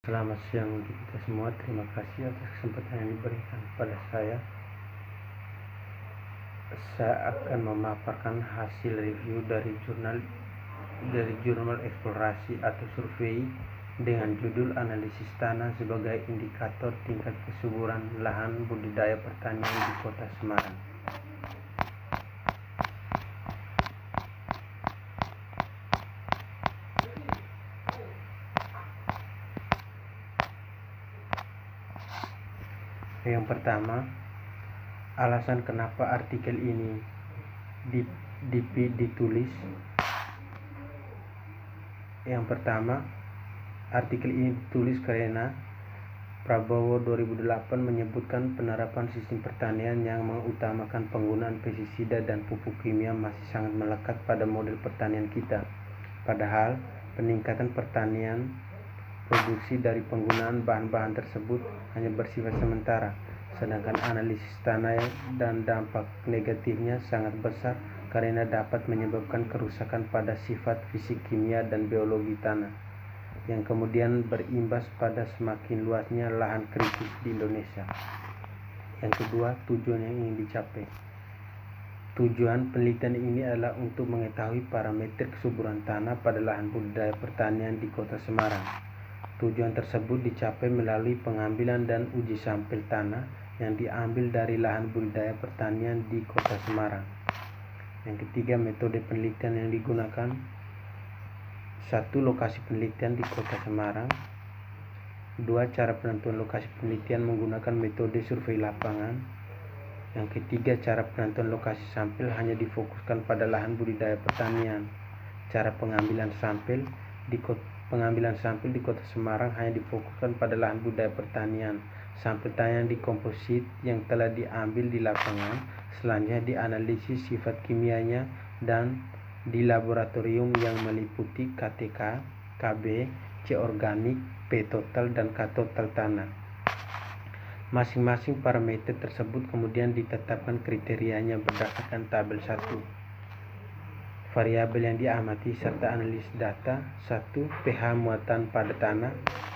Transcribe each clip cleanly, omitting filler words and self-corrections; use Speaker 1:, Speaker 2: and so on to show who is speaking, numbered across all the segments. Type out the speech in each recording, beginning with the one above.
Speaker 1: Selamat siang untuk kita semua. Terima kasih atas kesempatan yang diberikan kepada saya. Saya akan memaparkan hasil review dari jurnal eksplorasi atau survei dengan judul Analisis Tanah sebagai Indikator Tingkat Kesuburan Lahan Budidaya Pertanian di Kota Semarang. Yang pertama, alasan kenapa artikel ini ditulis. Yang pertama, artikel ini ditulis karena Prabowo 2008 menyebutkan penerapan sistem pertanian yang mengutamakan penggunaan pestisida dan pupuk kimia masih sangat melekat pada model pertanian kita. Padahal peningkatan pertanian produksi dari penggunaan bahan-bahan tersebut hanya bersifat sementara, sedangkan analisis tanah dan dampak negatifnya sangat besar karena dapat menyebabkan kerusakan pada sifat fisik kimia dan biologi tanah, yang kemudian berimbas pada semakin luasnya lahan kritis di Indonesia. Yang kedua, tujuan yang ingin dicapai. Tujuan penelitian ini adalah untuk mengetahui parameter kesuburan tanah pada lahan budidaya pertanian di Kota Semarang. Tujuan tersebut dicapai melalui pengambilan dan uji sampel tanah yang diambil dari lahan budidaya pertanian di Kota Semarang. Yang ketiga, metode penelitian yang digunakan. 1. Lokasi penelitian di Kota Semarang. 2. Cara penentuan lokasi penelitian menggunakan metode survei lapangan. Yang ketiga, cara penentuan lokasi sampel hanya difokuskan pada lahan budidaya pertanian. Cara pengambilan sampel di Kota Semarang hanya difokuskan pada lahan budidaya pertanian. Sampel tanah yang dikomposit yang telah diambil di lapangan selanjutnya dianalisis sifat kimianya dan di laboratorium yang meliputi KTK, KB, C organik, P total, dan K total tanah. Masing-masing parameter tersebut kemudian ditetapkan kriterianya berdasarkan tabel 1. Variabel yang diamati serta analisis data. 1. pH muatan pada tanah.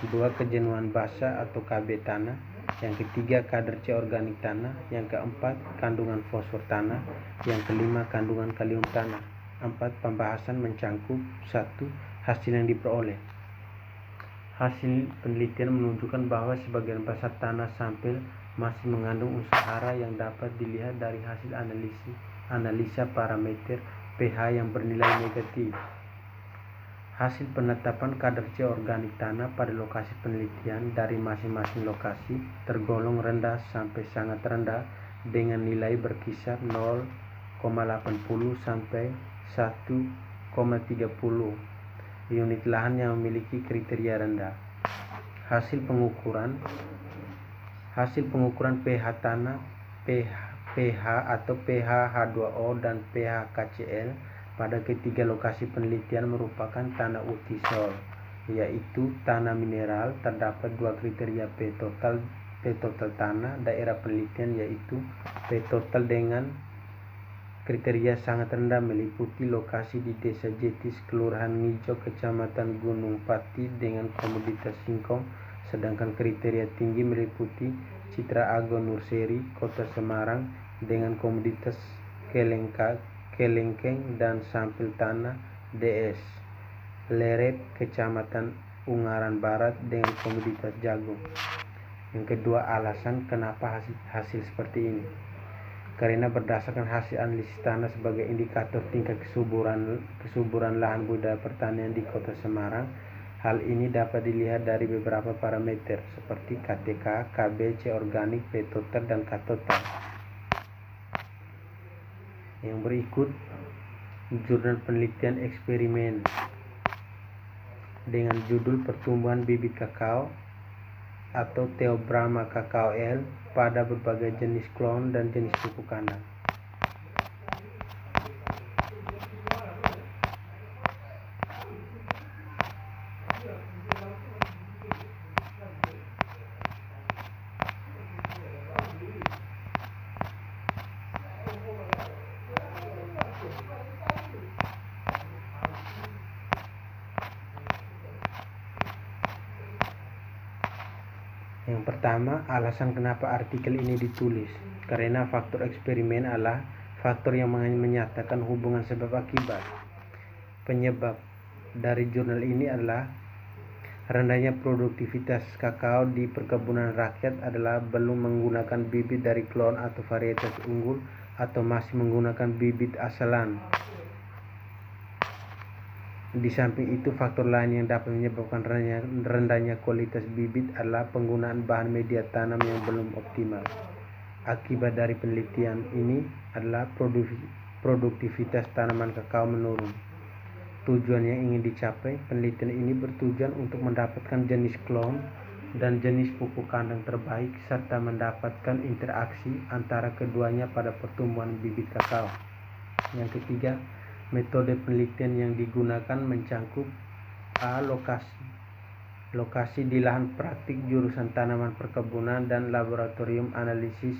Speaker 1: 2. Kejenuhan basa atau KB tanah. Yang ketiga, kadar C organik tanah. Yang keempat, kandungan fosfor tanah. Yang kelima, kandungan kalium tanah. 4. Pembahasan mencangkup 1. Hasil yang diperoleh. Hasil penelitian menunjukkan bahwa sebagian besar tanah sampel masih mengandung unsur hara yang dapat dilihat dari hasil analisa parameter pH yang bernilai negatif. Hasil penetapan kadar C organik tanah pada lokasi penelitian dari masing-masing lokasi tergolong rendah sampai sangat rendah dengan nilai berkisar 0,80 sampai 1,30 unit lahan yang memiliki kriteria rendah. Hasil pengukuran pH tanah, pH atau pH H2O dan pH KCl pada ketiga lokasi penelitian merupakan tanah uji soil, yaitu tanah mineral. Terdapat dua kriteria P total tanah daerah penelitian, yaitu P total dengan kriteria sangat rendah meliputi lokasi di Desa Jetis, Kelurahan Ngijo, Kecamatan Gunung Pati dengan komoditas singkong, sedangkan kriteria tinggi meliputi Citra Agung Nurseri, Kota Semarang dengan komoditas kelengkeng dan sampel tanah DS Lerep, Kecamatan Ungaran Barat dengan komoditas jagung. Yang kedua, alasan kenapa hasil seperti ini. Karena berdasarkan hasil analisis tanah sebagai indikator tingkat kesuburan lahan budidaya pertanian di Kota Semarang, hal ini dapat dilihat dari beberapa parameter seperti KTK, KB, C organik, P total, dan K total. Yang berikut jurnal penelitian eksperimen dengan judul Pertumbuhan Bibit Kakao atau Theobroma Kakao L pada berbagai jenis klon dan jenis pupuk kandang. Yang pertama, alasan kenapa artikel ini ditulis. Karena faktor eksperimen adalah faktor yang menyatakan hubungan sebab akibat. Penyebab dari jurnal ini adalah rendahnya produktivitas kakao di perkebunan rakyat adalah belum menggunakan bibit dari klon atau varietas unggul atau masih menggunakan bibit asalan. Di samping itu, faktor lain yang dapat menyebabkan rendahnya kualitas bibit adalah penggunaan bahan media tanam yang belum optimal. Akibat dari penelitian ini adalah produktivitas tanaman kakao menurun. Tujuan yang ingin dicapai, penelitian ini bertujuan untuk mendapatkan jenis klon dan jenis pupuk kandang terbaik serta mendapatkan interaksi antara keduanya pada pertumbuhan bibit kakao. Yang ketiga, metode penelitian yang digunakan mencangkup A. Lokasi di lahan praktik jurusan tanaman perkebunan dan laboratorium analisis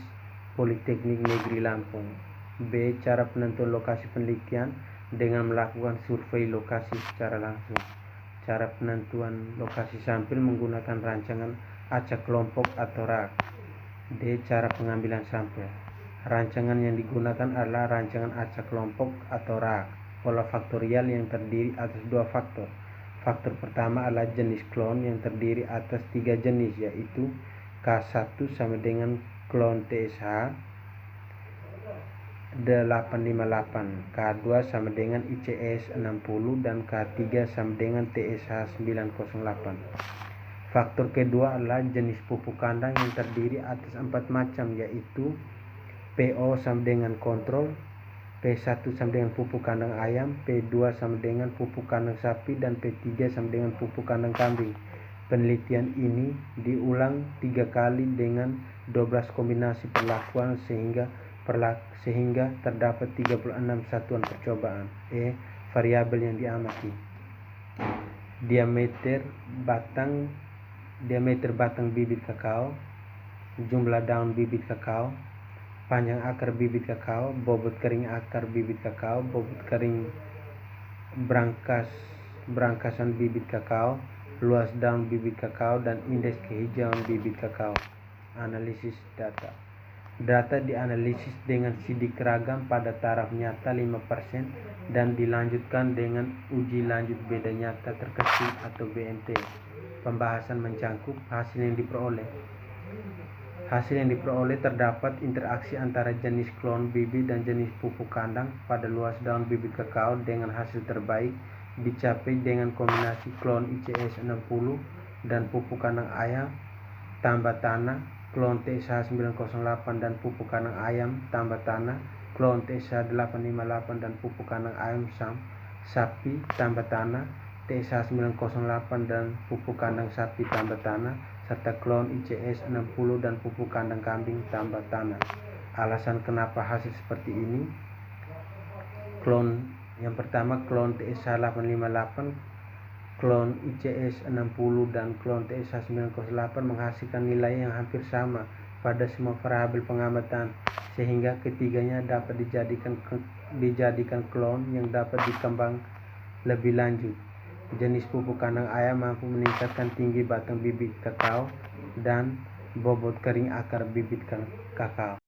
Speaker 1: Politeknik Negeri Lampung. B. Cara penentuan lokasi penelitian dengan melakukan survei lokasi secara langsung. Cara penentuan lokasi sampel menggunakan rancangan acak kelompok atau RAK. D. Cara pengambilan sampel. Rancangan yang digunakan adalah rancangan acak kelompok atau RAK. Pola faktorial yang terdiri atas dua faktor. Faktor pertama adalah jenis klon yang terdiri atas 3 jenis, yaitu K1 sama dengan klon TSH 858, K2 sama dengan ICS 60, dan K3 sama dengan TSH 908. Faktor kedua adalah jenis pupuk kandang yang terdiri atas 4 macam, yaitu PO sama dengan kontrol, P1 sama dengan pupuk kandang ayam, P2 sama dengan pupuk kandang sapi, dan P3 sama dengan pupuk kandang kambing. Penelitian ini diulang 3 kali dengan 12 kombinasi perlakuan sehingga terdapat 36 satuan percobaan. Variabel yang diamati. Diameter batang bibit kakao, jumlah daun bibit kakao, panjang akar bibit kakao, bobot kering akar bibit kakao, bobot kering berangkasan bibit kakao, luas daun bibit kakao, dan indeks kehijauan bibit kakao. Analisis data. Data dianalisis dengan sidik ragam pada taraf nyata 5% dan dilanjutkan dengan uji lanjut beda nyata terkecil atau BNT. Pembahasan mencangkup hasil yang diperoleh. Hasil yang diperoleh terdapat interaksi antara jenis klon bibit dan jenis pupuk kandang pada luas daun bibit kakao dengan hasil terbaik dicapai dengan kombinasi klon ICS 60 dan pupuk kandang ayam tambah tanah, klon TSH 908 dan pupuk kandang ayam tambah tanah, klon TSH 858 dan pupuk kandang ayam sapi tambah tanah, TSH 908 dan pupuk kandang sapi tambah tanah, serta klon ICS 60 dan pupuk kandang kambing tambah tanah. Alasan kenapa hasil seperti ini. Yang pertama, klon TSH 858, klon ICS 60 dan klon TSH 908 menghasilkan nilai yang hampir sama pada semua variabel pengamatan, sehingga ketiganya dapat dijadikan klon yang dapat dikembang lebih lanjut. Jenis pupuk kandang ayam mampu meningkatkan tinggi batang bibit kakao dan bobot kering akar bibit kakao.